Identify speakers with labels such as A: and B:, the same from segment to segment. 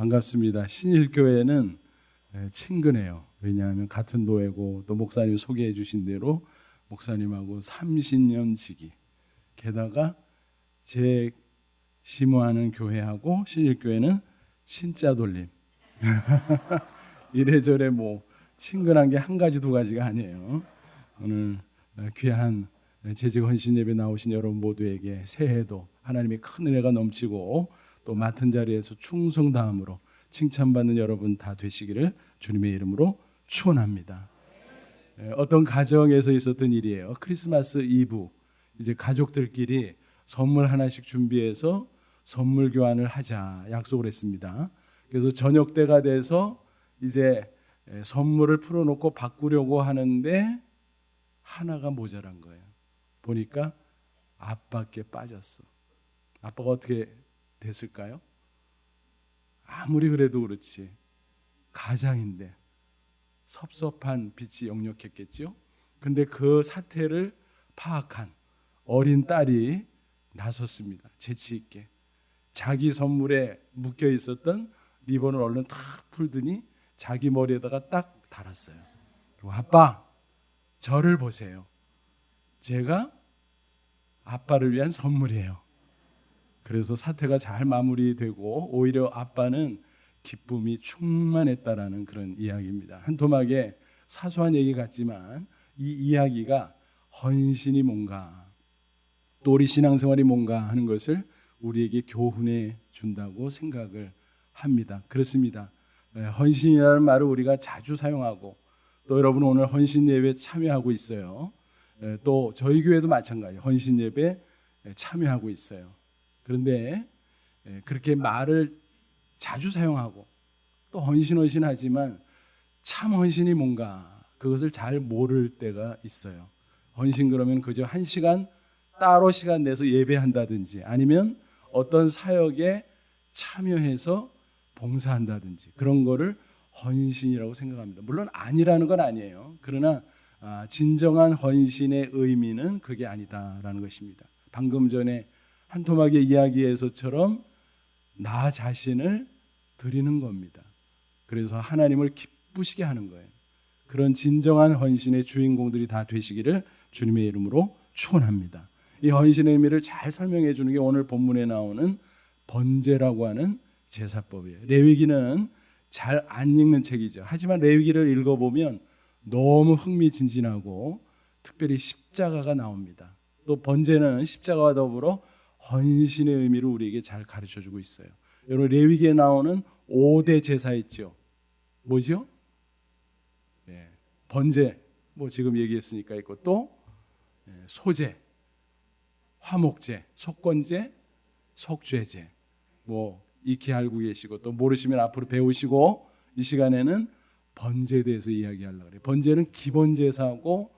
A: 반갑습니다. 신일교회는 친근해요. 왜냐하면 같은 노예고 또 목사님 소개해 주신 대로 목사님하고 30년 지기, 게다가 제 심호하는 교회하고 신일교회는 신자 돌림 이래저래 뭐 친근한 게 한 가지 두 가지가 아니에요. 오늘 귀한 재직 헌신 예배 나오신 여러분 모두에게 새해도 하나님의 큰 은혜가 넘치고 또 맡은 자리에서 충성 다함으로 칭찬받는 여러분 다 되시기를 주님의 이름으로 축원합니다. 어떤 가정에서 있었던 일이에요. 크리스마스 이브 이제 가족들끼리 선물 하나씩 준비해서 선물 교환을 하자 약속을 했습니다. 그래서 저녁 때가 돼서 이제 선물을 풀어놓고 바꾸려고 하는데 하나가 모자란 거예요. 보니까 아빠께 빠졌어. 아빠가 어떻게 됐을까요? 아무리 그래도 그렇지 가장인데 섭섭한 빛이 역력했겠죠. 근데 그 사태를 파악한 어린 딸이 나섰습니다. 재치 있게 자기 선물에 묶여 있었던 리본을 얼른 탁 풀더니 자기 머리에다가 딱 달았어요. 그리고 아빠, 저를 보세요. 제가 아빠를 위한 선물이에요. 그래서 사태가 잘 마무리되고 오히려 아빠는 기쁨이 충만했다라는 그런 이야기입니다. 한 토막에 사소한 얘기 같지만 이 이야기가 헌신이 뭔가 또 우리 신앙생활이 뭔가 하는 것을 우리에게 교훈해 준다고 생각을 합니다. 그렇습니다. 헌신이라는 말을 우리가 자주 사용하고 또 여러분 오늘 헌신 예배 참여하고 있어요. 또 저희 교회도 마찬가지예요. 헌신 예배 참여하고 있어요. 그런데 그렇게 말을 자주 사용하고 또 헌신하지만 참 헌신이 뭔가 그것을 잘 모를 때가 있어요. 헌신 그러면 그저 한 시간 따로 시간 내서 예배한다든지 아니면 어떤 사역에 참여해서 봉사한다든지 그런 거를 헌신이라고 생각합니다. 물론 아니라는 건 아니에요. 그러나 진정한 헌신의 의미는 그게 아니다라는 것입니다. 방금 전에 한 토막의 이야기에서처럼 나 자신을 드리는 겁니다. 그래서 하나님을 기쁘시게 하는 거예요. 그런 진정한 헌신의 주인공들이 다 되시기를 주님의 이름으로 축원합니다. 이 헌신의 의미를 잘 설명해 주는 게 오늘 본문에 나오는 번제라고 하는 제사법이에요. 레위기는 잘 안 읽는 책이죠. 하지만 레위기를 읽어보면 너무 흥미진진하고 특별히 십자가가 나옵니다. 또 번제는 십자가와 더불어 헌신의 의미를 우리에게 잘 가르쳐주고 있어요. 여러분 레위기에 나오는 5대 제사 있죠. 뭐죠? 번제, 뭐 지금 얘기했으니까 있고 또 소제, 화목제, 속건제, 속죄제. 뭐 익히 알고 계시고 또 모르시면 앞으로 배우시고 이 시간에는 번제에 대해서 이야기하려고 그래요. 번제는 기본 제사고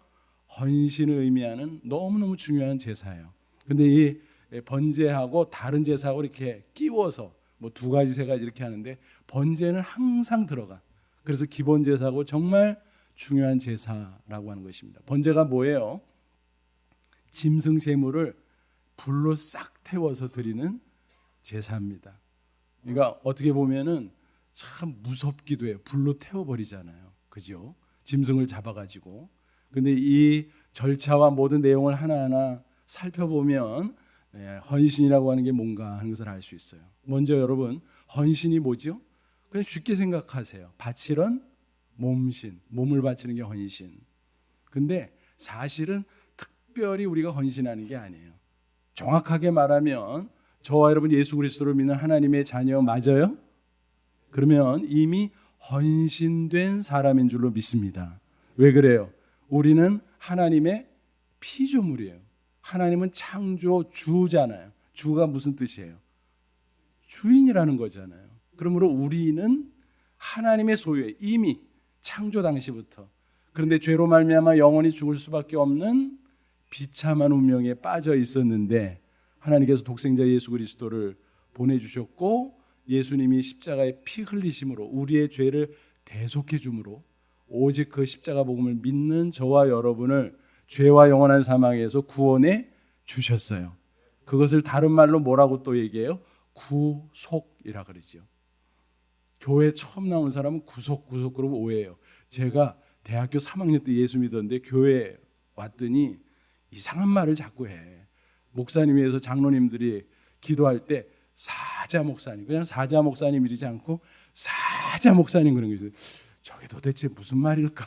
A: 헌신을 의미하는 너무너무 중요한 제사예요. 근데 이 번제하고 다른 제사하고 이렇게 끼워서 뭐 두 가지 세 가지 이렇게 하는데 번제는 항상 들어가. 그래서 기본 제사고 정말 중요한 제사라고 하는 것입니다. 번제가 뭐예요? 짐승 제물을 불로 싹 태워서 드리는 제사입니다. 그러니까 어떻게 보면은 참 무섭기도 해요. 불로 태워버리잖아요. 그죠? 짐승을 잡아가지고. 근데 이 절차와 모든 내용을 하나하나 살펴보면 헌신이라고 하는 게 뭔가 하는 것을 알 수 있어요. 먼저 여러분 헌신이 뭐죠? 그냥 쉽게 생각하세요. 바치는 몸신, 몸을 바치는 게 헌신. 근데 사실은 특별히 우리가 헌신하는 게 아니에요. 정확하게 말하면 저와 여러분 예수 그리스도를 믿는 하나님의 자녀 맞아요? 그러면 이미 헌신된 사람인 줄로 믿습니다. 왜 그래요? 우리는 하나님의 피조물이에요. 하나님은 창조주잖아요. 주가 무슨 뜻이에요? 주인이라는 거잖아요. 그러므로 우리는 하나님의 소유예요. 이미 창조 당시부터. 그런데 죄로 말미암아 영원히 죽을 수밖에 없는 비참한 운명에 빠져 있었는데 하나님께서 독생자 예수 그리스도를 보내주셨고 예수님이 십자가에 피 흘리심으로 우리의 죄를 대속해 줌으로 오직 그 십자가 복음을 믿는 저와 여러분을 죄와 영원한 사망에서 구원해 주셨어요. 그것을 다른 말로 뭐라고 또 얘기해요? 구속이라 그러죠. 교회 처음 나온 사람은 구속 그러고 오해해요. 제가 대학교 3학년 때 예수 믿었는데 교회 왔더니 이상한 말을 자꾸 해. 목사님 위해서 장로님들이 기도할 때 사자 목사님, 그냥 사자 목사님 이러지 않고 사자 목사님 그런 게 있어요. 저게 도대체 무슨 말일까?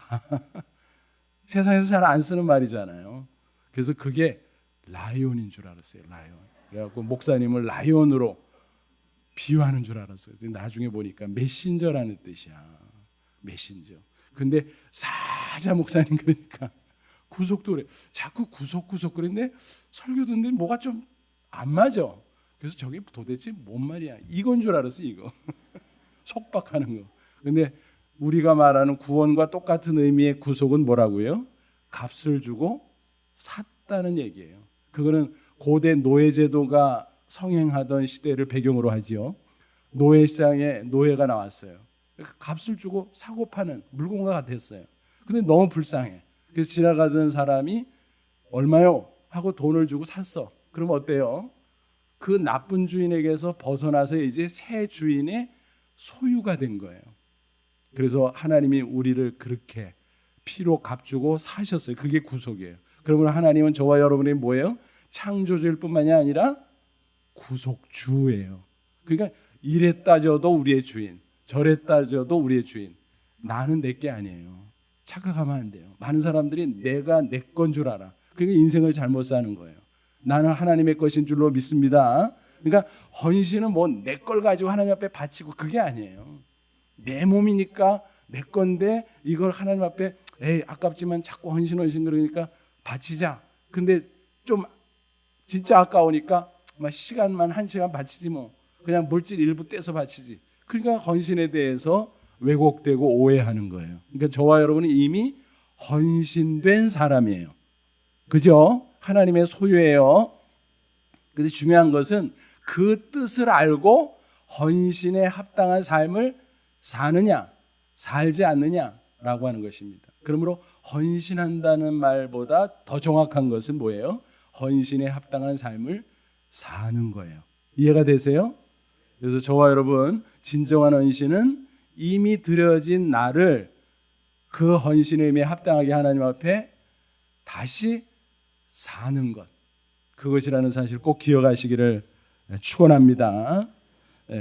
A: 세상에서 잘 안 쓰는 말이잖아요. 그래서 그게 라이온인 줄 알았어요. 라이온. 그래갖고 목사님을 라이온으로 비유하는 줄 알았어요. 나중에 보니까 메신저라는 뜻이야. 메신저. 근데 사자 목사님 그러니까 구속도 그래. 자꾸 구속 그랬는데 설교 듣는데 뭐가 좀 안 맞아. 그래서 저게 도대체 뭔 말이야? 이건 줄 알았어, 이거. 속박하는 거. 근데 우리가 말하는 구원과 똑같은 의미의 구속은 뭐라고요? 값을 주고 샀다는 얘기예요. 그거는 고대 노예제도가 성행하던 시대를 배경으로 하지요. 노예시장에 노예가 나왔어요. 값을 주고 사고 파는 물건과 같았어요. 근데 너무 불쌍해. 그래서 지나가던 사람이 얼마요? 하고 돈을 주고 샀어. 그러면 어때요? 그 나쁜 주인에게서 벗어나서 이제 새 주인의 소유가 된 거예요. 그래서 하나님이 우리를 그렇게 피로 값주고 사셨어요. 그게 구속이에요. 그러면 하나님은 저와 여러분이 뭐예요? 창조주일 뿐만이 아니라 구속주예요. 그러니까 이래 따져도 우리의 주인, 저래 따져도 우리의 주인. 나는 내게 아니에요. 착각하면 안 돼요. 많은 사람들이 내가 내 건 줄 알아. 그러니까 인생을 잘못 사는 거예요. 나는 하나님의 것인 줄로 믿습니다. 그러니까 헌신은 뭐 내 걸 가지고 하나님 앞에 바치고 그게 아니에요. 내 몸이니까 내 건데 이걸 하나님 앞에 에이 아깝지만 자꾸 헌신 그러니까 바치자. 근데 좀 진짜 아까우니까 막 시간만 1시간 바치지 뭐. 그냥 물질 일부 떼서 바치지. 그러니까 헌신에 대해서 왜곡되고 오해하는 거예요. 그러니까 저와 여러분은 이미 헌신된 사람이에요. 그죠? 하나님의 소유예요. 근데 중요한 것은 그 뜻을 알고 헌신에 합당한 삶을 사느냐, 살지 않느냐라고 하는 것입니다. 그러므로 헌신한다는 말보다 더 정확한 것은 뭐예요? 헌신에 합당한 삶을 사는 거예요. 이해가 되세요? 그래서 저와 여러분, 진정한 헌신은 이미 드려진 나를 그 헌신의 의미에 합당하게 하나님 앞에 다시 사는 것. 그것이라는 사실 꼭 기억하시기를 축원합니다.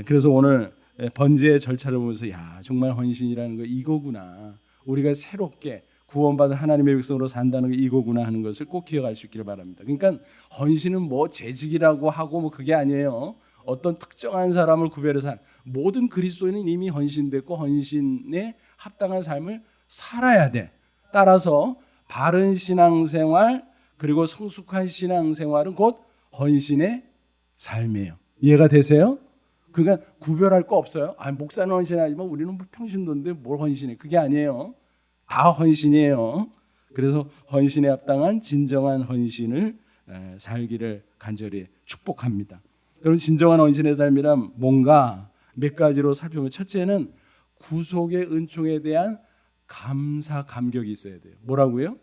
A: 그래서 오늘 번제의 절차를 보면서 야 정말 헌신이라는 거 이거구나. 우리가 새롭게 구원받은 하나님의 백성으로 산다는 게 이거구나 하는 것을 꼭 기억할 수 있기를 바랍니다. 그러니까 헌신은 뭐 재직이라고 하고 뭐 그게 아니에요. 어떤 특정한 사람을 구별해서 모든 그리스도인은 이미 헌신됐고 헌신에 합당한 삶을 살아야 돼. 따라서 바른 신앙생활 그리고 성숙한 신앙생활은 곧 헌신의 삶이에요. 이해가 되세요? 그러니까 구별할 거 없어요. 목사는 헌신하지만 우리는 뭐 평신도인데 뭘 헌신해. 그게 아니에요. 다 헌신이에요. 그래서 헌신에 합당한 진정한 헌신을 살기를 간절히 축복합니다. 그럼 진정한 헌신의 삶이란 뭔가 몇 가지로 살펴보면 첫째는 구속의 은총에 대한 감사 감격이 있어야 돼요. 뭐라고요?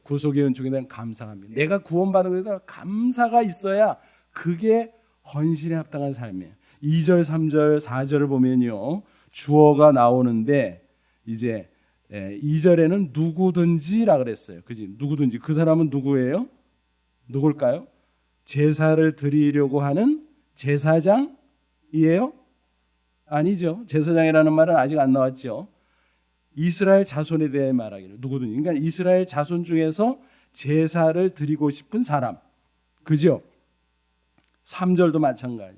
A: 구속의 은총에 대한 감사합니다. 내가 구원받은 것에 대한 감사가 있어야 그게 헌신에 합당한 삶이에요. 2절, 3절, 4절을 보면요. 주어가 나오는데 이제 2절에는 누구든지라 그랬어요. 그지? 누구든지. 그 사람은 누구예요? 누굴까요? 제사를 드리려고 하는 제사장이에요? 아니죠. 제사장이라는 말은 아직 안 나왔죠. 이스라엘 자손에 대해 말하기를 누구든지. 그러니까 이스라엘 자손 중에서 제사를 드리고 싶은 사람. 그죠? 3절도 마찬가지.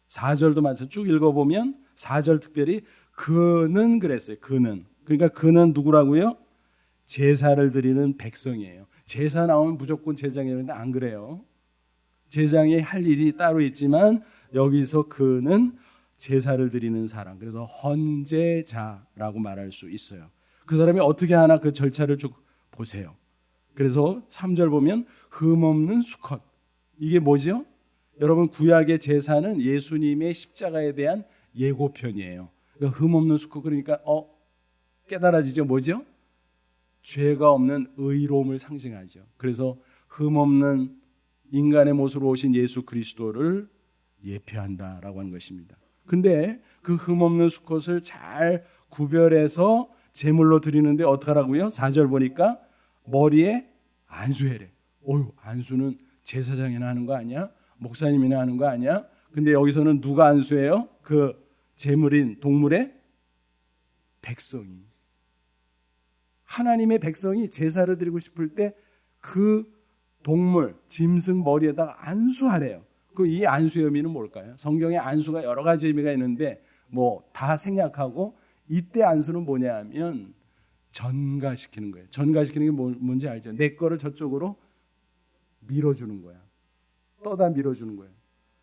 A: 4절도 마찬가지. 쭉 읽어보면 4절 특별히 그는 그랬어요. 그는. 그러니까 그는 누구라고요? 제사를 드리는 백성이에요. 제사 나오면 무조건 제사장이라는데 안 그래요. 제사장이 할 일이 따로 있지만 여기서 그는 제사를 드리는 사람. 그래서 헌제자라고 말할 수 있어요. 그 사람이 어떻게 하나 그 절차를 쭉 보세요. 그래서 3절 보면 흠없는 수컷. 이게 뭐죠? 여러분 구약의 제사는 예수님의 십자가에 대한 예고편이에요. 그러니까 흠없는 수컷 그러니까 깨달아지죠. 뭐죠? 죄가 없는 의로움을 상징하죠. 그래서 흠없는 인간의 모습으로 오신 예수 그리스도를 예표한다라고 하는 것입니다. 근데 그 흠없는 수컷을 잘 구별해서 제물로 드리는데 어떡하라고요? 4절 보니까 머리에 안수해래. 어휴, 안수는 제사장이나 하는 거 아니야? 목사님이나 하는 거 아니야? 근데 여기서는 누가 안수해요? 그 제물인 동물의 백성이. 하나님의 백성이 제사를 드리고 싶을 때 그 동물, 짐승 머리에다가 안수하래요. 이 안수의 의미는 뭘까요? 성경에 안수가 여러 가지 의미가 있는데 뭐 다 생략하고 이때 안수는 뭐냐 하면 전가시키는 거예요. 전가시키는 게 뭔지 알죠? 내 거를 저쪽으로 밀어주는 거야. 떠다 밀어주는 거예요.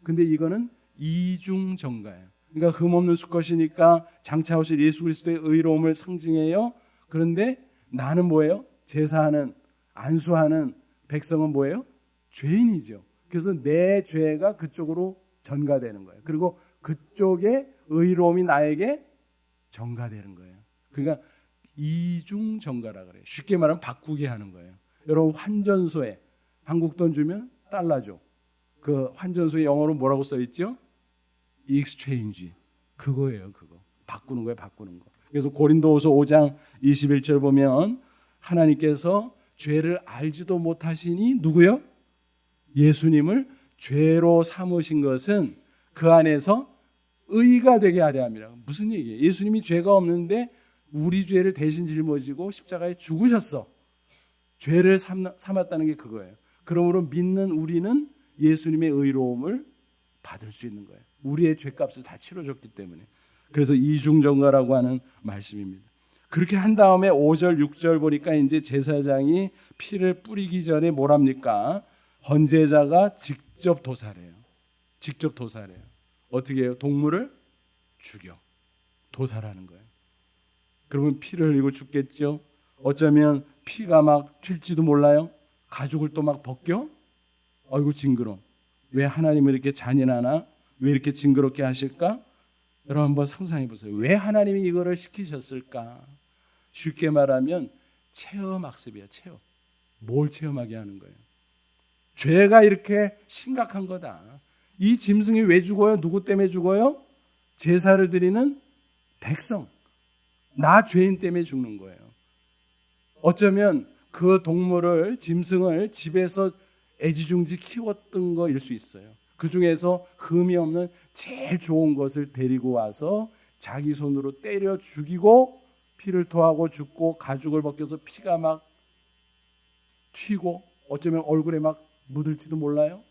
A: 근데 이거는 이중전가예요. 그러니까 흠없는 수컷이니까 장차 오실 예수 그리스도의 의로움을 상징해요. 그런데 나는 뭐예요? 제사하는, 안수하는 백성은 뭐예요? 죄인이죠. 그래서 내 죄가 그쪽으로 전가되는 거예요. 그리고 그쪽의 의로움이 나에게 전가되는 거예요. 그러니까 이중 전가라 그래요. 쉽게 말하면 바꾸게 하는 거예요. 여러분 환전소에 한국 돈 주면 달러 줘. 그 환전소에 영어로 뭐라고 써 있죠? exchange. 그거예요, 그거. 바꾸는 거예요, 바꾸는 거. 그래서 고린도후서 5장 21절 보면 하나님께서 죄를 알지도 못하시니 누구요? 예수님을 죄로 삼으신 것은 그 안에서 의가 되게 하려 함이라. 무슨 얘기예요? 예수님이 죄가 없는데 우리 죄를 대신 짊어지고 십자가에 죽으셨어. 죄를 삼았다는 게 그거예요. 그러므로 믿는 우리는 예수님의 의로움을 받을 수 있는 거예요. 우리의 죄값을 다 치러줬기 때문에. 그래서 이중전가라고 하는 말씀입니다. 그렇게 한 다음에 5절, 6절 보니까 이제 제사장이 피를 뿌리기 전에 뭐랍니까? 헌제자가 직접 도살해요. 직접 도살해요. 어떻게 해요? 동물을 죽여. 도살하는 거예요. 그러면 피를 흘리고 죽겠죠. 어쩌면 피가 막 튈지도 몰라요. 가죽을 또 막 벗겨? 아이고 징그러. 왜 하나님을 이렇게 잔인하나? 왜 이렇게 징그럽게 하실까? 여러분 한번 상상해 보세요. 왜 하나님이 이거를 시키셨을까? 쉽게 말하면 체험학습이야. 체험. 뭘 체험하게 하는 거예요? 죄가 이렇게 심각한 거다. 이 짐승이 왜 죽어요? 누구 때문에 죽어요? 제사를 드리는 백성. 나 죄인 때문에 죽는 거예요. 어쩌면 그 동물을, 짐승을 집에서 애지중지 키웠던 거일 수 있어요. 그 중에서 흠이 없는 제일 좋은 것을 데리고 와서 자기 손으로 때려 죽이고 피를 토하고 죽고 가죽을 벗겨서 피가 막 튀고 어쩌면 얼굴에 막 묻을지도 몰라요.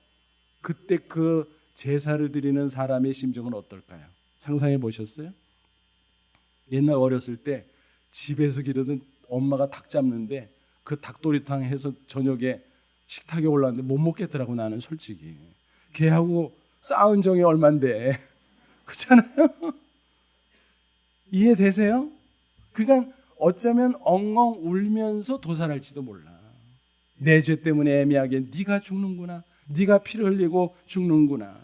A: 그때 그 제사를 드리는 사람의 심정은 어떨까요? 상상해 보셨어요? 옛날 어렸을 때 집에서 기르던 엄마가 닭 잡는데 그 닭도리탕 해서 저녁에 식탁에 올랐는데 못 먹겠더라고. 나는 솔직히 걔하고 싸운 적이 얼만데 그렇잖아요. 이해되세요? 그러니까 어쩌면 엉엉 울면서 도살할지도 몰라. 내 죄 때문에 애매하게 네가 죽는구나. 네가 피를 흘리고 죽는구나.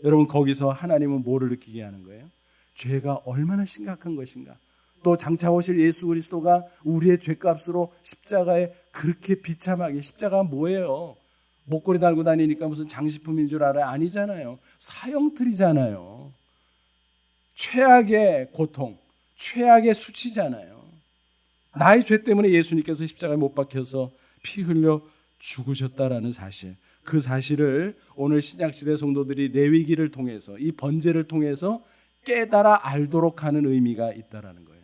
A: 여러분 거기서 하나님은 뭐를 느끼게 하는 거예요? 죄가 얼마나 심각한 것인가. 또 장차 오실 예수 그리스도가 우리의 죄값으로 십자가에 그렇게 비참하게. 십자가가 뭐예요? 목걸이 달고 다니니까 무슨 장식품인 줄 알아요? 아니잖아요. 사형틀이잖아요. 최악의 고통, 최악의 수치잖아요. 나의 죄 때문에 예수님께서 십자가에 못 박혀서 피 흘려 죽으셨다라는 사실. 그 사실을 오늘 신약시대 성도들이 레위기를 통해서 이 번제를 통해서 깨달아 알도록 하는 의미가 있다라는 거예요.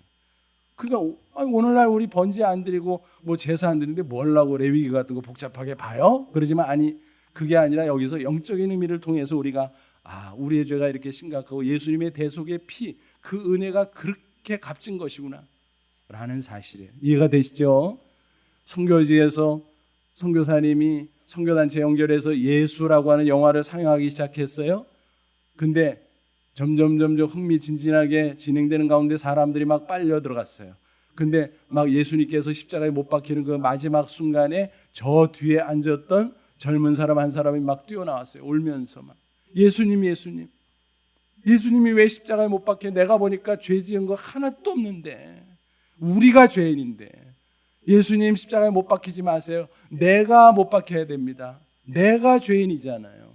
A: 그러니까 오늘날 우리 번제 안 드리고 뭐 제사 안 드리는데 뭘 하고 레위기 같은 거 복잡하게 봐요? 그러지만 아니, 그게 아니라 여기서 영적인 의미를 통해서 우리가 우리의 죄가 이렇게 심각하고 예수님의 대속의 피, 그 은혜가 그렇게 값진 것이구나 라는 사실이에요. 이해가 되시죠? 선교지에서 선교사님이 선교단체 연결해서 예수라고 하는 영화를 상영하기 시작했어요. 근데 점점 흥미진진하게 진행되는 가운데 사람들이 막 빨려 들어갔어요. 근데 막 예수님께서 십자가에 못 박히는 그 마지막 순간에 저 뒤에 앉았던 젊은 사람 한 사람이 막 뛰어나왔어요. 울면서 막 예수님이 왜 십자가에 못 박혀? 내가 보니까 죄 지은 거 하나도 없는데, 우리가 죄인인데 예수님 십자가에 못 박히지 마세요. 내가 못 박혀야 됩니다. 내가 죄인이잖아요.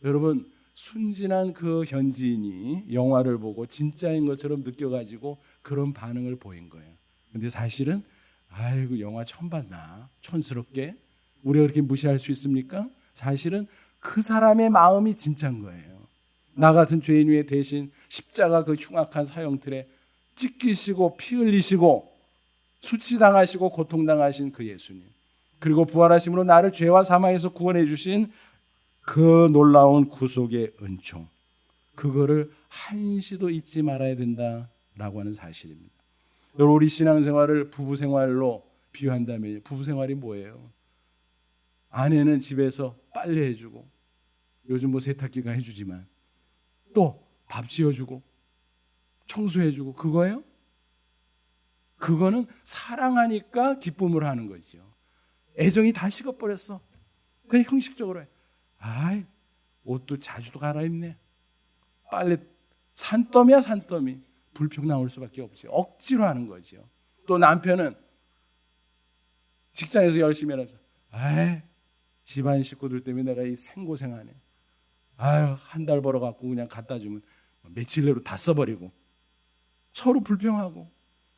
A: 여러분 순진한 그 현지인이 영화를 보고 진짜인 것처럼 느껴가지고 그런 반응을 보인 거예요. 근데 사실은 아이고 영화 처음 봤나 촌스럽게 우리가 그렇게 무시할 수 있습니까? 사실은 그 사람의 마음이 진짜인 거예요. 나 같은 죄인 위에 대신 십자가 그 흉악한 사형틀에 찢기시고 피 흘리시고 수치당하시고 고통당하신 그 예수님, 그리고 부활하심으로 나를 죄와 사망에서 구원해 주신 그 놀라운 구속의 은총, 그거를 한시도 잊지 말아야 된다라고 하는 사실입니다. 여러분, 우리 신앙생활을 부부생활로 비유한다면 부부생활이 뭐예요? 아내는 집에서 빨래해주고 요즘 뭐 세탁기가 해주지만 또 밥 지어주고 청소해주고 그거예요? 그거는 사랑하니까 기쁨을 하는 거죠. 애정이 다 식어버렸어. 그냥 형식적으로 해. 아이, 옷도 자주도 갈아입네. 빨래 산더미야 산더미. 불평 나올 수밖에 없죠. 억지로 하는 거죠. 또 남편은 직장에서 열심히 하면서 아이, 집안 식구들 때문에 내가 이 생고생하네. 아유, 한 달 벌어갖고 그냥 갖다 주면 며칠 내로 다 써버리고 서로 불평하고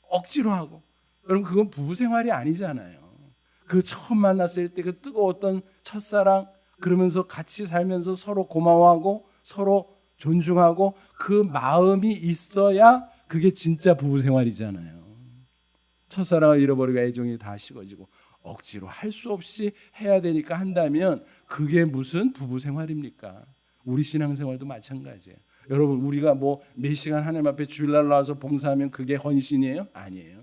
A: 억지로 하고. 여러분, 그건 부부 생활이 아니잖아요. 그 처음 만났을 때 그 뜨거웠던 첫사랑, 그러면서 같이 살면서 서로 고마워하고 서로 존중하고 그 마음이 있어야 그게 진짜 부부 생활이잖아요. 첫사랑을 잃어버리고 애정이 다 식어지고 억지로 할 수 없이 해야 되니까 한다면 그게 무슨 부부 생활입니까? 우리 신앙생활도 마찬가지예요. 여러분, 우리가 뭐 몇 시간 하나님 앞에 주일날 나와서 봉사하면 그게 헌신이에요? 아니에요.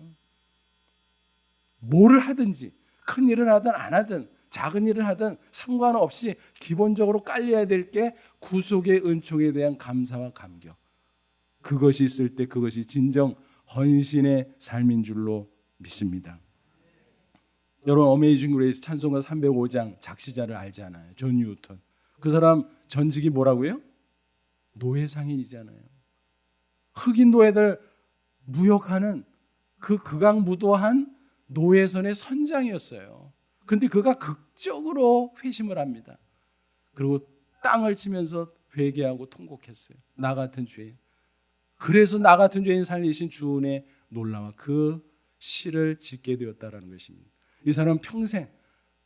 A: 뭐를 하든지 큰 일을 하든 안 하든 작은 일을 하든 상관없이 기본적으로 깔려야 될 게 구속의 은총에 대한 감사와 감격. 그것이 있을 때 그것이 진정 헌신의 삶인 줄로 믿습니다. 여러분, 어메이징 그레이스 찬송가 305장 작시자를 알잖아요. 존 뉴턴. 그 사람 전직이 뭐라고요? 노예상인이잖아요. 흑인 노예들 무역하는 그 극악무도한 노예선의 선장이었어요. 근데 그가 극적으로 회심을 합니다. 그리고 땅을 치면서 회개하고 통곡했어요. 나 같은 죄인. 그래서 나 같은 죄인 살리신 주은의 놀라와 그 시를 짓게 되었다라는 것입니다. 이 사람은 평생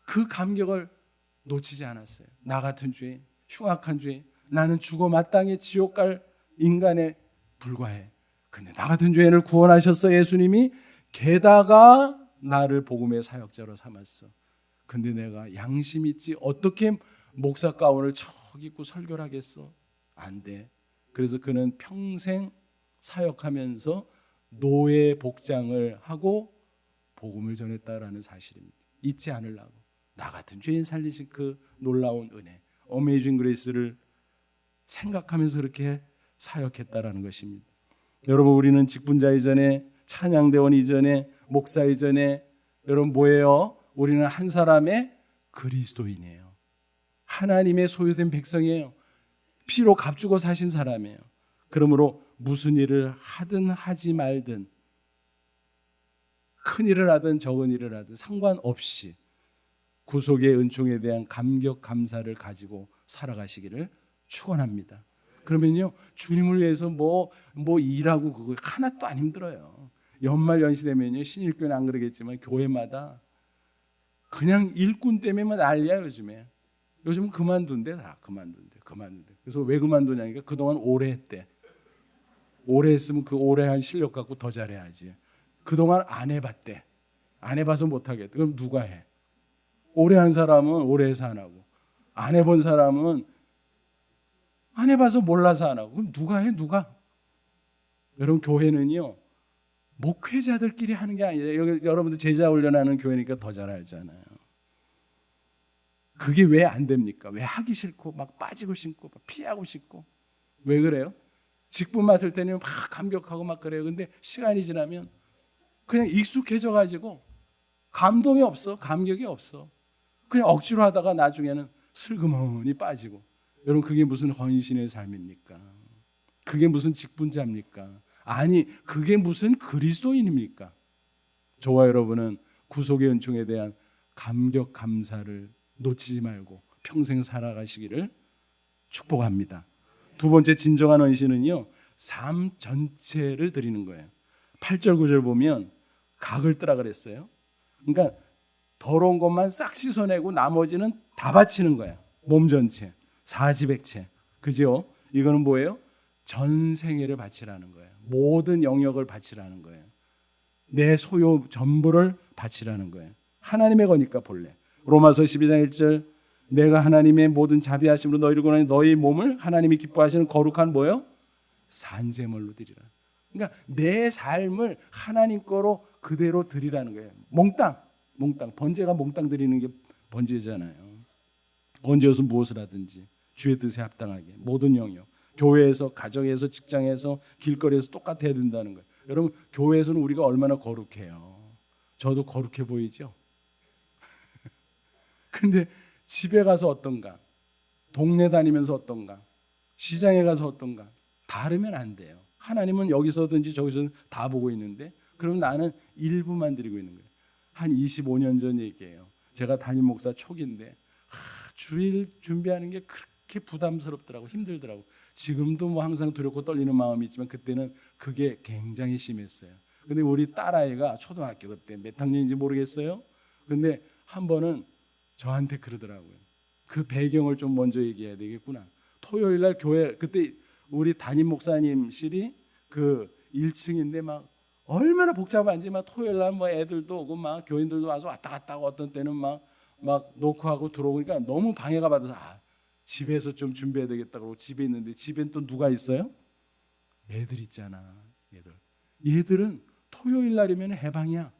A: 그 감격을 놓치지 않았어요. 나 같은 죄인, 흉악한 죄인, 나는 죽어 마땅히 지옥 갈 인간에 불과해. 근데 나 같은 죄인을 구원하셨어 예수님이. 게다가 나를 복음의 사역자로 삼았어. 근데 내가 양심 있지 어떻게 목사 가운을 척 입고 설교를 하겠어? 안 돼. 그래서 그는 평생 사역하면서 노예 복장을 하고 복음을 전했다라는 사실입니다. 잊지 않으려고. 나 같은 죄인 살리신 그 놀라운 은혜, 어메이징 그레이스를 생각하면서 그렇게 사역했다라는 것입니다. 여러분, 우리는 직분자 이전에, 찬양대원 이전에, 목사 이전에 여러분 뭐예요? 우리는 한 사람의 그리스도인이에요. 하나님의 소유된 백성이에요. 피로 값주고 사신 사람이에요. 그러므로 무슨 일을 하든 하지 말든 큰 일을 하든 적은 일을 하든 상관없이 구속의 은총에 대한 감격 감사를 가지고 살아가시기를 축원합니다. 그러면요, 주님을 위해서 뭐 일하고 그거 하나도 안 힘들어요. 연말 연시 되면요, 신일교회는 안 그러겠지만 교회마다 그냥 일꾼 때문에 난리야 요즘에. 요즘 그만둔대 다 그만둔대. 그래서 왜 그만두냐니까 그동안 오래 했대. 오래 했으면 그 오래 한 실력 갖고 더 잘해야지. 그동안 안 해봤대. 안 해봐서 못하겠대. 그럼 누가 해? 오래 한 사람은 오래 해서 안 하고, 안 해본 사람은 안 해봐서 몰라서 안 하고. 그럼 누가 해? 누가? 여러분, 교회는요 목회자들끼리 하는 게 아니라, 여러분들 제자 훈련하는 교회니까 더 잘 알잖아요. 그게 왜 안 됩니까? 왜 하기 싫고 막 빠지고 싶고 막 피하고 싶고. 왜 그래요? 직분 맡을 때는 막 감격하고 막 그래요. 근데 시간이 지나면 그냥 익숙해져 가지고 감동이 없어. 감격이 없어. 그냥 억지로 하다가 나중에는 슬그머니 빠지고. 여러분, 그게 무슨 헌신의 삶입니까? 그게 무슨 직분자입니까? 아니, 그게 무슨 그리스도인입니까? 저와 여러분은 구속의 은총에 대한 감격 감사를 놓치지 말고 평생 살아가시기를 축복합니다. 두 번째 진정한 헌신은요, 삶 전체를 드리는 거예요. 8절 9절 보면 각을 뜨라 그랬어요. 그러니까 더러운 것만 싹 씻어내고 나머지는 다 바치는 거야. 몸 전체, 사지백체. 그죠? 이거는 뭐예요? 전 생애를 바치라는 거예요. 모든 영역을 바치라는 거예요. 내 소유 전부를 바치라는 거예요. 하나님의 거니까 본래. 로마서 12장 1절 내가 하나님의 모든 자비하심으로 너희를 구하니 너희 몸을 하나님이 기뻐하시는 거룩한 뭐예요? 산제물로 드리라. 그러니까 내 삶을 하나님 거로 그대로 드리라는 거예요. 몽땅. 번제가 몽땅 드리는 게 번제잖아요. 언제여서 무엇을 하든지 주의 뜻에 합당하게 모든 영역. 교회에서, 가정에서, 직장에서, 길거리에서 똑같아야 된다는 거예요. 여러분, 교회에서는 우리가 얼마나 거룩해요. 저도 거룩해 보이죠? 근데 집에 가서 어떤가? 동네 다니면서 어떤가? 시장에 가서 어떤가? 다르면 안 돼요. 하나님은 여기서든지 저기서든 다 보고 있는데 그럼 나는 일부만 드리고 있는 거예요. 한 25년 전 얘기예요. 제가 담임 목사 초기인데 주일 준비하는 게 그렇게 부담스럽더라고, 힘들더라고. 지금도 뭐 항상 두렵고 떨리는 마음이 있지만 그때는 그게 굉장히 심했어요. 근데 우리 딸아이가 초등학교 그때 몇 학년인지 모르겠어요. 근데 한 번은 저한테 그러더라고요. 그 배경을 좀 먼저 얘기해야 되겠구나. 토요일 날 교회, 그때 우리 담임 목사님실이 그 1층인데 막 얼마나 복잡한지 막 토요일 날 뭐 애들도 오고 막 교인들도 와서 왔다 갔다 하고 어떤 때는 막 노크하고 들어오니까 너무 방해가 받아서 집에서 좀 준비해야 되겠다고 집에 있는데 집엔 또 누가 있어요? 애들 있잖아. 얘들은 토요일 날이면 해방이야.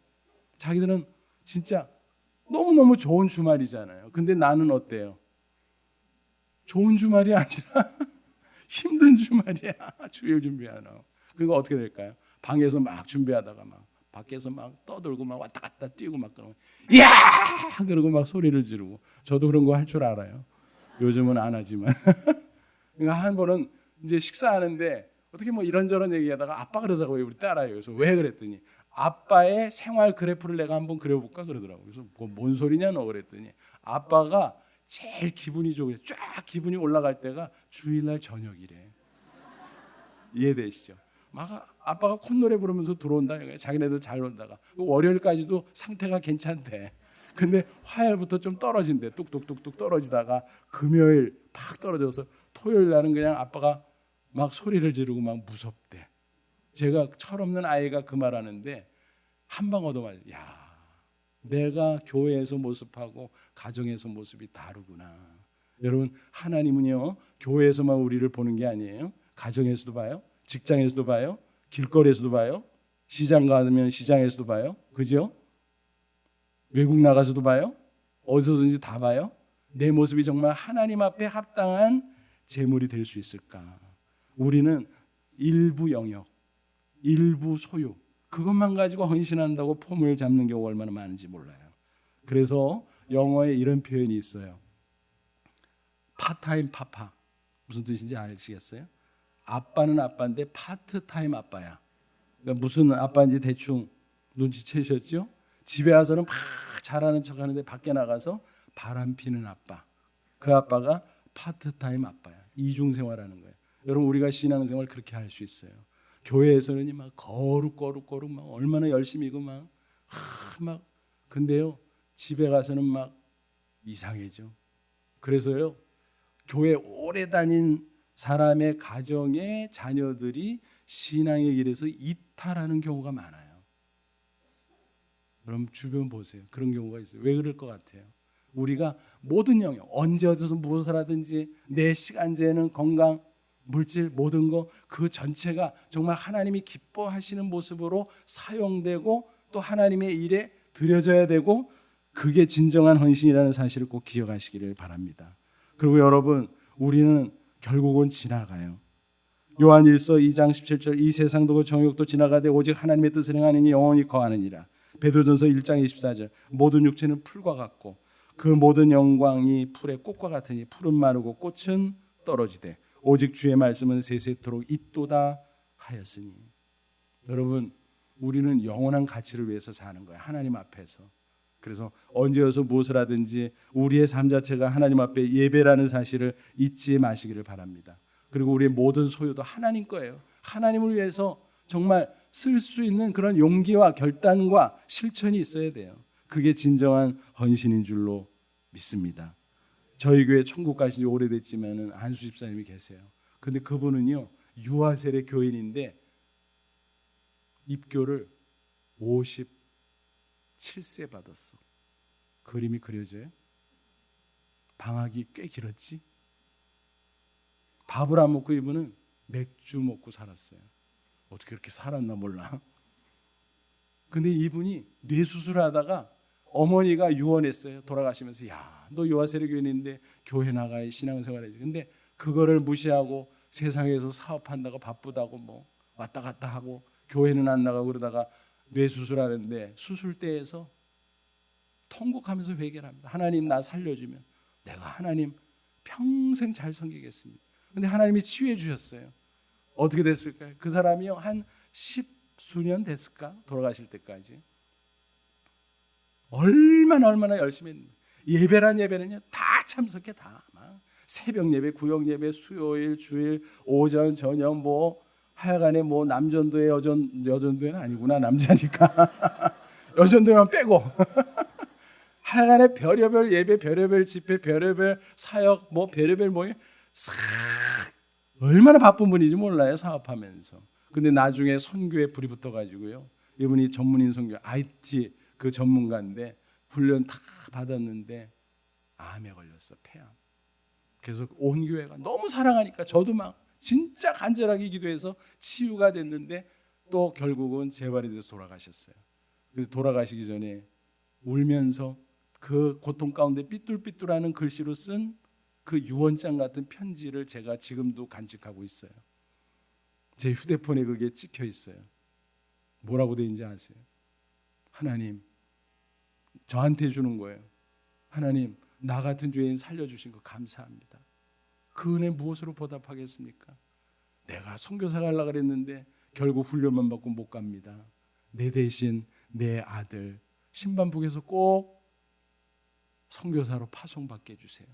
A: 자기들은 진짜 너무너무 좋은 주말이잖아요. 근데 나는 어때요? 좋은 주말이 아니라 힘든 주말이야. 주일 준비하는. 그거 어떻게 될까요? 방에서 막 준비하다가 막 밖에서 막 떠들고 막 왔다 갔다 뛰고 막 그러면 야! 그러고 막 소리를 지르고. 저도 그런 거 할 줄 알아요. 요즘은 안 하지만. 그러니까 한 번은 이제 식사하는데 어떻게 뭐 이런저런 얘기하다가 아빠 그러더라고요. 우리 딸아이요. 그래서 왜 그랬더니 아빠의 생활 그래프를 내가 한번 그려볼까 그러더라고요. 그래서 뭔 소리냐 너 그랬더니 아빠가 제일 기분이 좋게 쫙 기분이 올라갈 때가 주일날 저녁이래. 이해되시죠? 막 아빠가 콧노래 부르면서 들어온다. 자기네들 잘 논다가 월요일까지도 상태가 괜찮대. 근데 화요일부터 좀 떨어진대. 뚝뚝뚝뚝 떨어지다가 금요일 팍 떨어져서 토요일 날은 그냥 아빠가 막 소리를 지르고 막 무섭대. 제가 철없는 아이가 그 말하는데 한 방 얻어맞아. 야, 내가 교회에서 모습하고 가정에서 모습이 다르구나. 여러분, 하나님은요 교회에서만 우리를 보는 게 아니에요. 가정에서도 봐요. 직장에서도 봐요. 길거리에서도 봐요. 시장 가면 시장에서도 봐요. 그죠? 외국 나가서도 봐요. 어디서든지 다 봐요. 내 모습이 정말 하나님 앞에 합당한 제물이 될 수 있을까? 우리는 일부 영역, 일부 소유, 그것만 가지고 헌신한다고 폼을 잡는 경우가 얼마나 많은지 몰라요. 그래서 영어에 이런 표현이 있어요. 파타임 파파. 무슨 뜻인지 아시겠어요? 아빠는 아빠인데 파트타임 아빠야. 그러니까 무슨 아빠인지 대충 눈치채셨죠? 집에 와서는 막 잘하는 척하는데 밖에 나가서 바람 피는 아빠. 그 아빠가 파트타임 아빠야. 이중생활하는 거예요. 여러분, 우리가 신앙생활 그렇게 할 수 있어요. 교회에서는 막 거룩 막 얼마나 열심히고 막 근데요 집에 가서는 막 이상해져. 그래서요 교회 오래 다닌 사람의 가정의 자녀들이 신앙의 길에서 이탈하는 경우가 많아요. 그럼 주변 보세요. 그런 경우가 있어요. 왜 그럴 것 같아요? 우리가 모든 영역, 언제 어디서 무엇을 하든지 내 시간제는 건강, 물질, 모든 거 그 전체가 정말 하나님이 기뻐하시는 모습으로 사용되고 또 하나님의 일에 드려져야 되고 그게 진정한 헌신이라는 사실을 꼭 기억하시기를 바랍니다. 그리고 여러분, 우리는 결국은 지나가요. 요한일서 2장 17절 이 세상도 그 정욕도 지나가되 오직 하나님의 뜻을 행하느니 영원히 거하느니라. 베드로전서 1장 24절 모든 육체는 풀과 같고 그 모든 영광이 풀의 꽃과 같으니 풀은 마르고 꽃은 떨어지되 오직 주의 말씀은 세세토록 있도다 하였으니. 여러분, 우리는 영원한 가치를 위해서 사는 거예요. 하나님 앞에서. 그래서 언제여서 무엇을 하든지 우리의 삶 자체가 하나님 앞에 예배라는 사실을 잊지 마시기를 바랍니다. 그리고 우리의 모든 소유도 하나님 거예요. 하나님을 위해서 정말 쓸 수 있는 그런 용기와 결단과 실천이 있어야 돼요. 그게 진정한 헌신인 줄로 믿습니다. 저희 교회 천국 가신 지 오래됐지만은 안수 집사님이 계세요. 근데 그분은요, 유아세례 교인인데 입교를 57세 받았어. 그림이 그려져요. 방학이 꽤 길었지. 밥을 안 먹고 이분은 맥주 먹고 살았어요. 어떻게 그렇게 살았나 몰라. 근데 이분이 뇌수술하다가 어머니가 유언했어요. 돌아가시면서, 야, 너 유아세례 교인인데 교회 나가야 신앙생활 해야지. 근데 그거를 무시하고 세상에서 사업한다고 바쁘다고 뭐 왔다 갔다 하고 교회는 안 나가고 그러다가 뇌수술하는데 수술대에서 통곡하면서 회개를 합니다. 하나님, 나 살려주면 내가 하나님 평생 잘 섬기겠습니다. 근데 하나님이 치유해 주셨어요. 어떻게 됐을까요? 그 사람이요, 한 10수년 됐을까? 돌아가실 때까지. 얼마나 열심히 했는데, 예배란 예배는요, 다 참석해. 다 막 새벽 예배, 구역 예배, 수요일, 주일, 오전, 저녁, 뭐 하여간에 뭐 남전도에 여전도에는 아니구나, 남자니까 여전도만 빼고 하여간에 별의별 예배, 별의별 집회, 별의별 사역, 뭐 별의별 모임 싹 얼마나 바쁜 분인지 몰라요, 사업하면서. 근데 나중에 선교에 불이 붙어가지고요, 이분이 전문인 선교 IT 그 전문가인데 훈련 다 받았는데 암에 걸렸어, 폐암. 그래서 온 교회가 너무 사랑하니까 저도 막 진짜 간절하게 기도해서 치유가 됐는데 또 결국은 재발이 돼서 돌아가셨어요. 그래서 돌아가시기 전에 울면서 그 고통 가운데 삐뚤삐뚤하는 글씨로 쓴 그 유언장 같은 편지를 제가 지금도 간직하고 있어요. 제 휴대폰에 그게 찍혀 있어요. 뭐라고 돼 있는지 아세요? 하나님, 저한테 주는 거예요. 하나님, 나 같은 죄인 살려주신 거 감사합니다. 그 은혜 무엇으로 보답하겠습니까? 내가 선교사 가려고 그랬는데 결국 훈련만 받고 못 갑니다. 내 대신 내 아들 신반북에서 꼭 선교사로 파송받게 해주세요.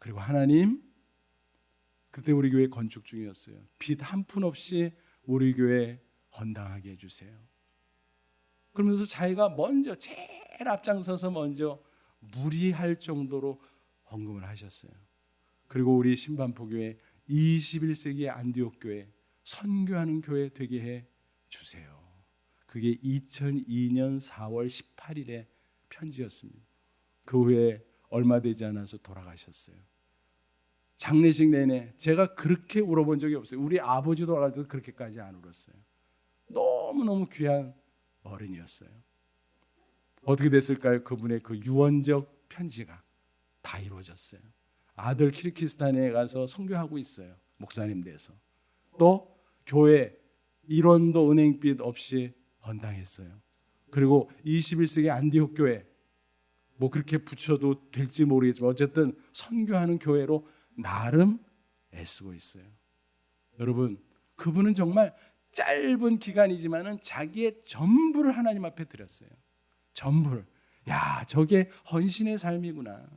A: 그리고 하나님, 그때 우리 교회 건축 중이었어요. 빚 한 푼 없이 우리 교회 헌당하게 해주세요. 그러면서 자기가 먼저 제일 앞장서서 먼저 무리할 정도로 헌금을 하셨어요. 그리고 우리 신반포교회 21세기 안디옥 교회 선교하는 교회 되게 해 주세요. 그게 2002년 4월 18일에 편지였습니다. 그 후에 얼마 되지 않아서 돌아가셨어요. 장례식 내내 제가 그렇게 울어본 적이 없어요. 우리 아버지도 돌아갈 때도 그렇게까지 안 울었어요. 너무너무 귀한 어른이었어요. 어떻게 됐을까요? 그분의 그 유언적 편지가 다 이루어졌어요. 아들 키르기스탄에 가서 선교하고 있어요. 목사님 돼서. 또 교회 1원도 은행빚 없이 헌당했어요. 그리고 21세기 안디옥 교회, 뭐 그렇게 붙여도 될지 모르겠지만 어쨌든 선교하는 교회로 나름 애쓰고 있어요. 여러분, 그분은 정말 짧은 기간이지만은 자기의 전부를 하나님 앞에 드렸어요. 전부를. 야, 저게 헌신의 삶이구나.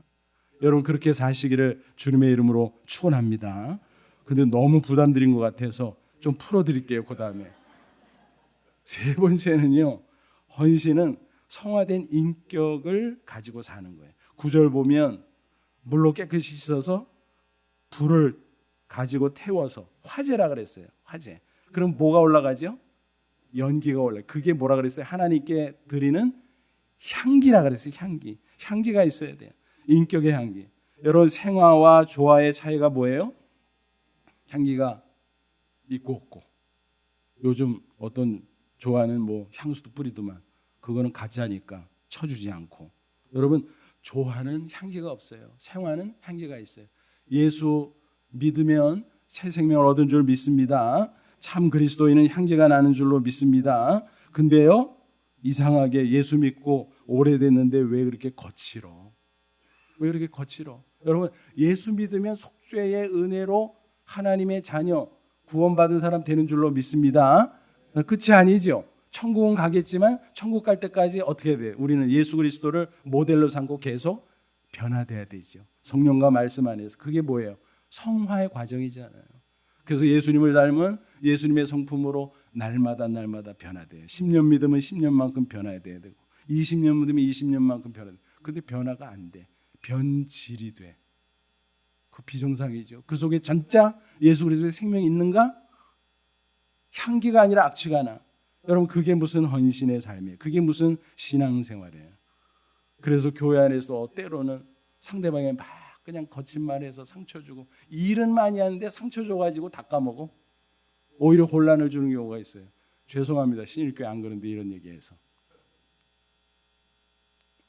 A: 여러분, 그렇게 사시기를 주님의 이름으로 축원합니다. 근데 너무 부담드린 것 같아서 좀 풀어드릴게요. 그 다음에 세 번째는요, 헌신은 성화된 인격을 가지고 사는 거예요. 9절 보면 물로 깨끗이 씻어서 불을 가지고 태워서, 화제라 그랬어요. 화제. 그럼 뭐가 올라가죠? 연기가 올라요. 그게 뭐라 그랬어요? 하나님께 드리는 향기라 그랬어요. 향기. 향기가 있어야 돼요. 인격의 향기. 여러분, 생화와 조화의 차이가 뭐예요? 향기가 있고 없고. 요즘 어떤 조화는 뭐 향수도 뿌리더만 그거는 가짜니까 쳐주지 않고. 여러분, 조화는 향기가 없어요. 생화는 향기가 있어요. 예수 믿으면 새 생명을 얻은 줄 믿습니다. 참 그리스도인은 향기가 나는 줄로 믿습니다. 근데요, 이상하게 예수 믿고 오래됐는데 왜 그렇게 거칠어? 왜 그렇게 거칠어? 여러분, 예수 믿으면 속죄의 은혜로 하나님의 자녀, 구원받은 사람 되는 줄로 믿습니다. 끝이 아니죠. 천국은 가겠지만 천국 갈 때까지 어떻게 돼요? 우리는 예수 그리스도를 모델로 삼고 계속 변화돼야 되죠. 성령과 말씀 안에서. 그게 뭐예요? 성화의 과정이잖아요. 그래서 예수님을 닮은 예수님의 성품으로 날마다 변화돼요. 10년 믿으면 10년만큼 변화돼야 되고 20년 믿으면 20년만큼 변화돼. 근데 변화가 안 돼. 변질이 돼. 그 비정상이죠. 그 속에 진짜 예수 그리스도의 생명이 있는가? 향기가 아니라 악취가 나. 여러분 그게 무슨 헌신의 삶이에요. 그게 무슨 신앙생활이에요. 그래서 교회 안에서 때로는 상대방에 막 그냥 거친 말해서 상처 주고 일은 많이 하는데 상처 줘가지고 다 까먹어. 오히려 혼란을 주는 경우가 있어요. 죄송합니다. 신일교회 안 그런데 이런 얘기해서.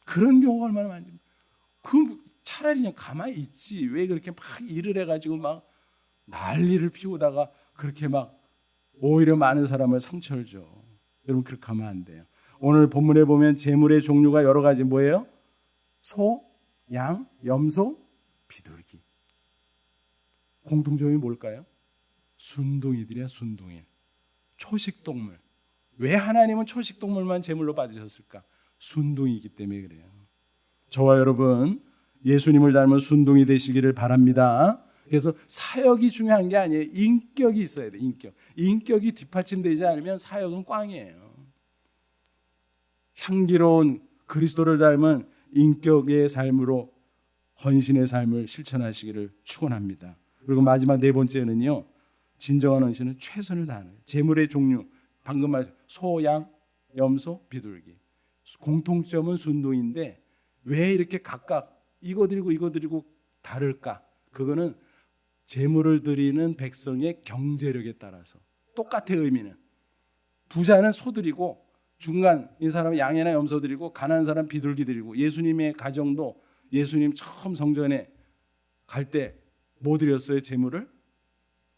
A: 그런 경우가 얼마나 많은지. 그 차라리 그냥 가만히 있지. 왜 그렇게 막 일을 해가지고 막 난리를 피우다가 그렇게 막 오히려 많은 사람을 상처를 줘. 여러분 그렇게 하면 안 돼요. 오늘 본문에 보면 재물의 종류가 여러 가지 뭐예요? 소, 양, 염소, 비둘기. 공통점이 뭘까요? 순둥이들이야, 순둥이. 초식동물. 왜 하나님은 초식동물만 제물로 받으셨을까? 순둥이이기 때문에 그래요. 저와 여러분 예수님을 닮은 순둥이 되시기를 바랍니다. 그래서 사역이 중요한 게 아니에요. 인격이 있어야 돼. 인격이 뒷받침되지 않으면 사역은 꽝이에요. 향기로운 그리스도를 닮은 인격의 삶으로 헌신의 삶을 실천하시기를 축원합니다. 그리고 마지막 네 번째는요. 진정한 헌신은 최선을 다하는 거예요. 재물의 종류 방금 말씀 소, 양, 염소, 비둘기. 공통점은 순둥이인데 왜 이렇게 각각 이거 드리고 다를까? 그거는 재물을 드리는 백성의 경제력에 따라서 똑같아요. 의미는 부자는 소 드리고 중간 이 사람은 양이나 염소 드리고 가난한 사람 비둘기 드리고 예수님의 가정도 예수님 처음 성전에 갈 때 뭐 드렸어요? 재물을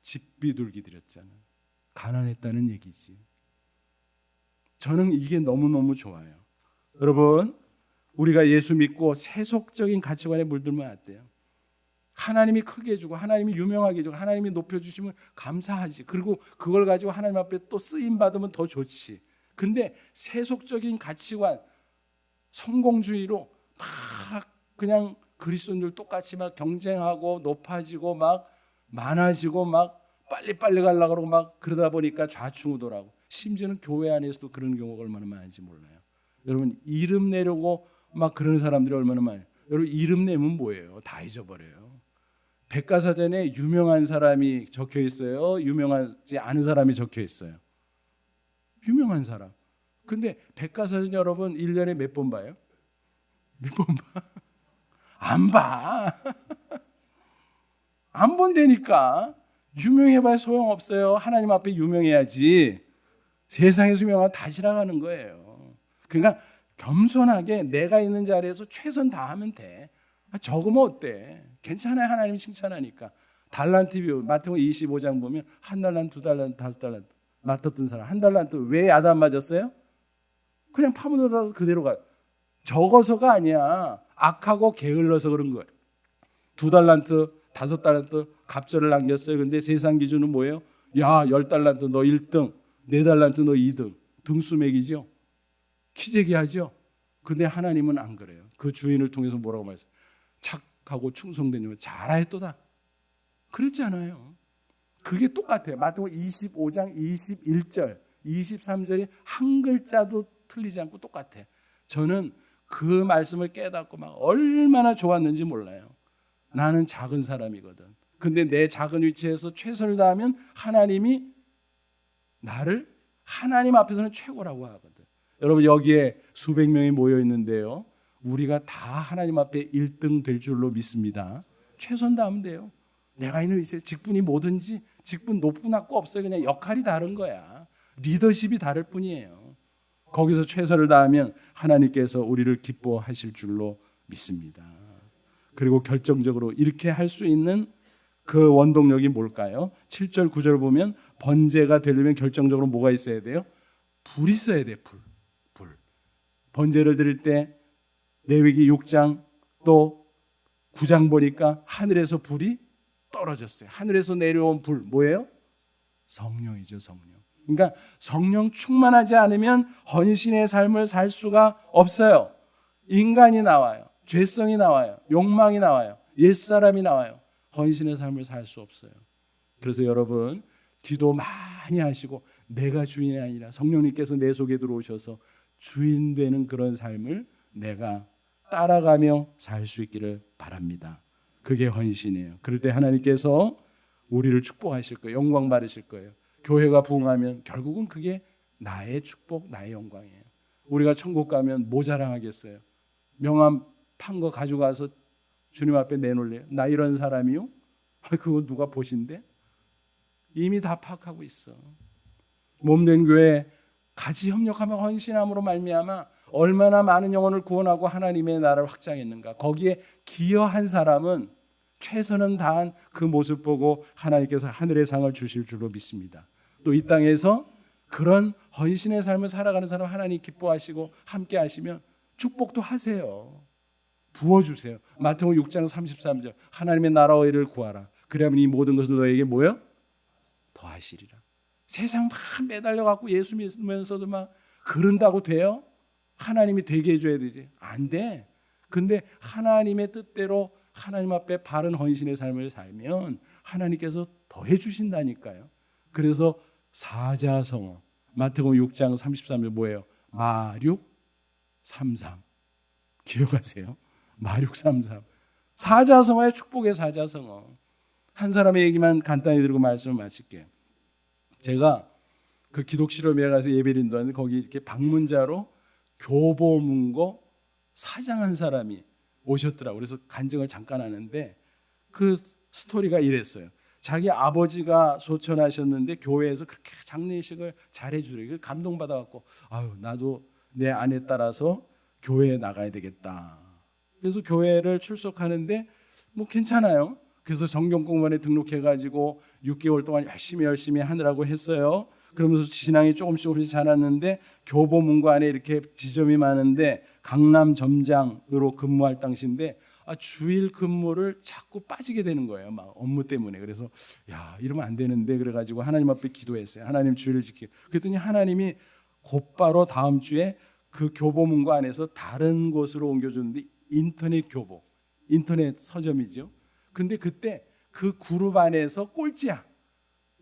A: 집비둘기 드렸잖아요. 가난했다는 얘기지. 저는 이게 너무너무 좋아요. 여러분 우리가 예수 믿고 세속적인 가치관에 물들면 안 돼요. 하나님이 크게 해주고 하나님이 유명하게 해주고 하나님이 높여주시면 감사하지. 그리고 그걸 가지고 하나님 앞에 또 쓰임받으면 더 좋지. 근데 세속적인 가치관 성공주의로 막 그냥 그리스도인들 똑같이 막 경쟁하고 높아지고 막 많아지고 막 빨리빨리 가려고 그러고 막 그러다 보니까 좌충우돌하고 심지어는 교회 안에서도 그런 경우가 얼마나 많은지 몰라요. 여러분 이름 내려고 막 그런 사람들이 얼마나 많아요. 여러분 이름 내면 뭐예요? 다 잊어버려요. 백과사전에 유명한 사람이 적혀 있어요. 유명하지 않은 사람이 적혀 있어요. 유명한 사람. 근데 백과사전 여러분 1년에 몇 번 봐요? 몇 번 봐? 안 봐. 안 본다니까. 유명해봐야 소용없어요. 하나님 앞에 유명해야지. 세상에서 유명하면 다 지나가는 거예요. 그러니까 겸손하게 내가 있는 자리에서 최선 다하면 돼. 적으면 어때? 괜찮아요. 하나님이 칭찬하니까. 달란트 비유 마태복음 25장 보면 한 달란트, 두 달란트, 다섯 달란트 맡았던 사람 한 달란트 왜 야단 맞았어요? 그냥 파묻어다 그대로 가. 적어서가 아니야. 악하고 게을러서 그런 거예요. 두 달란트, 다섯 달란트 갑절을 남겼어요. 근데 세상 기준은 뭐예요? 야, 10달란트 너 1등, 4달란트 너 2등. 등수 매기죠. 키재기 하죠. 근데 하나님은 안 그래요. 그 주인을 통해서 뭐라고 말했어요? 착하고 충성된 종 잘하였도다. 그랬잖아요. 그게 똑같아요. 마태복음 25장 21절, 23절이 한 글자도 틀리지 않고 똑같아요. 저는 그 말씀을 깨닫고 막 얼마나 좋았는지 몰라요. 나는 작은 사람이거든. 근데 내 작은 위치에서 최선을 다하면 하나님이 나를 하나님 앞에서는 최고라고 하거든. 여러분 여기에 수백 명이 모여 있는데요. 우리가 다 하나님 앞에 1등 될 줄로 믿습니다. 최선 다하면 돼요. 내가 있는 위치에 직분이 뭐든지 직분 높고 낮고 없어요. 그냥 역할이 다른 거야. 리더십이 다를 뿐이에요. 거기서 최선을 다하면 하나님께서 우리를 기뻐하실 줄로 믿습니다. 그리고 결정적으로 이렇게 할 수 있는 그 원동력이 뭘까요? 7절 9절 보면 번제가 되려면 결정적으로 뭐가 있어야 돼요? 불이 있어야 돼. 불. 번제를 드릴 때 레위기 6장 또 9장 보니까 하늘에서 불이 떨어졌어요. 하늘에서 내려온 불 뭐예요? 성령이죠. 성령. 그러니까 성령 충만하지 않으면 헌신의 삶을 살 수가 없어요. 인간이 나와요. 죄성이 나와요. 욕망이 나와요. 옛사람이 나와요. 헌신의 삶을 살 수 없어요. 그래서 여러분 기도 많이 하시고 내가 주인이 아니라 성령님께서 내 속에 들어오셔서 주인 되는 그런 삶을 내가 따라가며 살 수 있기를 바랍니다. 그게 헌신이에요. 그럴 때 하나님께서 우리를 축복하실 거예요. 영광 받으실 거예요. 교회가 부흥하면 결국은 그게 나의 축복, 나의 영광이에요. 우리가 천국 가면 뭐 자랑하겠어요? 명함 판 거 가져가서 주님 앞에 내놓을래요? 나 이런 사람이요? 그거 누가 보신대? 이미 다 파악하고 있어. 몸된 교회 같이 협력하며 헌신함으로 말미암아 얼마나 많은 영혼을 구원하고 하나님의 나라를 확장했는가. 거기에 기여한 사람은 최선을 다한 그 모습 보고 하나님께서 하늘의 상을 주실 줄로 믿습니다. 또 이 땅에서 그런 헌신의 삶을 살아가는 사람 하나님 기뻐하시고 함께 하시면 축복도 하세요. 부어주세요. 마태복음 6장 33절 하나님의 나라와 의를 구하라. 그러면 이 모든 것을 너에게 뭐요? 더하시리라. 세상 막 매달려갖고 예수 믿으면서도 막 그런다고 돼요? 하나님이 되게 해줘야 되지. 안 돼. 근데 하나님의 뜻대로 하나님 앞에 바른 헌신의 삶을 살면 하나님께서 더해 주신다니까요. 그래서 사자성어 마태복음 6장 33절 뭐예요? 마륙 33 기억하세요? 마륙 33 사자성어의 축복의 사자성어. 한 사람의 얘기만 간단히 들고 말씀을 마칠게요. 제가 그 기독실험에 가서 예배를 인도하는데 거기 이렇게 방문자로 교보문고 사장한 사람이 오셨더라고요. 그래서 간증을 잠깐 하는데 그 스토리가 이랬어요. 자기 아버지가 소천하셨는데 교회에서 그렇게 장례식을 잘해주래요. 감동받아갖고 아유 나도 내 아내 따라서 교회에 나가야 되겠다. 그래서 교회를 출석하는데 뭐 괜찮아요. 그래서 성경공부원에 등록해가지고 6개월 동안 열심히 하느라고 했어요. 그러면서 신앙이 조금씩 자랐는데 교보문고 안에 이렇게 지점이 많은데 강남 점장으로 근무할 당시인데 주일 근무를 자꾸 빠지게 되는 거예요. 막 업무 때문에. 그래서 야 이러면 안 되는데 그래가지고 하나님 앞에 기도했어요. 하나님 주일을 지키고. 그랬더니 하나님이 곧바로 다음 주에 그 교보문고 안에서 다른 곳으로 옮겨줬는데 인터넷 교보, 인터넷 서점이죠. 근데 그때 그 그룹 안에서 꼴찌야.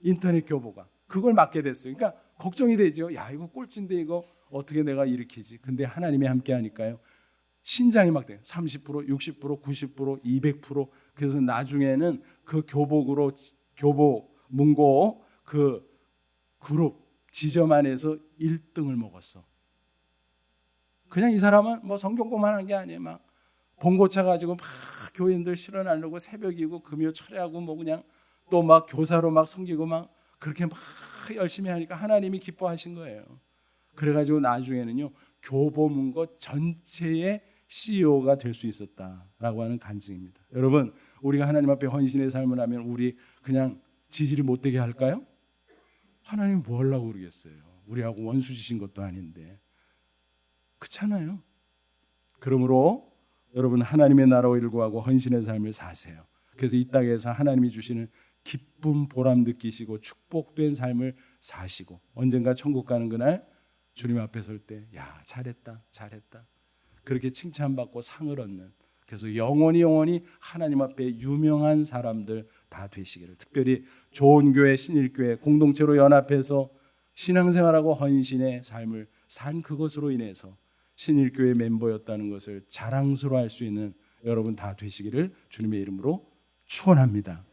A: 인터넷 교보가. 그걸 맡게 됐어요. 그러니까 걱정이 되죠. 야 이거 꼴찌인데 이거 어떻게 내가 일으키지. 근데 하나님이 함께 하니까요. 신장이 막 돼요. 30%, 60%, 90%, 200%. 그래서 나중에는 그 교복으로 교보 문고 그 그룹 지점 안에서 1등을 먹었어. 그냥 이 사람은 뭐 성경공부만 한 게 아니에요. 막 봉고차 가지고 막 교인들 실어나르고 새벽이고 금요 철회하고 뭐 그냥 또 막 교사로 막 섬기고 막 그렇게 막 열심히 하니까 하나님이 기뻐하신 거예요. 그래가지고 나중에는요 교보문고 전체의 CEO가 될 수 있었다라고 하는 간증입니다. 여러분 우리가 하나님 앞에 헌신의 삶을 하면 우리 그냥 지지리 못되게 할까요? 하나님 뭐 하려고 그러겠어요. 우리하고 원수 지신 것도 아닌데. 그렇잖아요. 그러므로 여러분 하나님의 나라와 일을 구하고 헌신의 삶을 사세요. 그래서 이 땅에서 하나님이 주시는 기쁨 보람 느끼시고 축복된 삶을 사시고 언젠가 천국 가는 그날 주님 앞에 설 때 야 잘했다 그렇게 칭찬받고 상을 얻는 그래서 영원히 하나님 앞에 유명한 사람들 다 되시기를 특별히 좋은 교회 신일교회 공동체로 연합해서 신앙생활하고 헌신의 삶을 산 그것으로 인해서 신일교회 멤버였다는 것을 자랑스러워할 수 있는 여러분 다 되시기를 주님의 이름으로 축원합니다.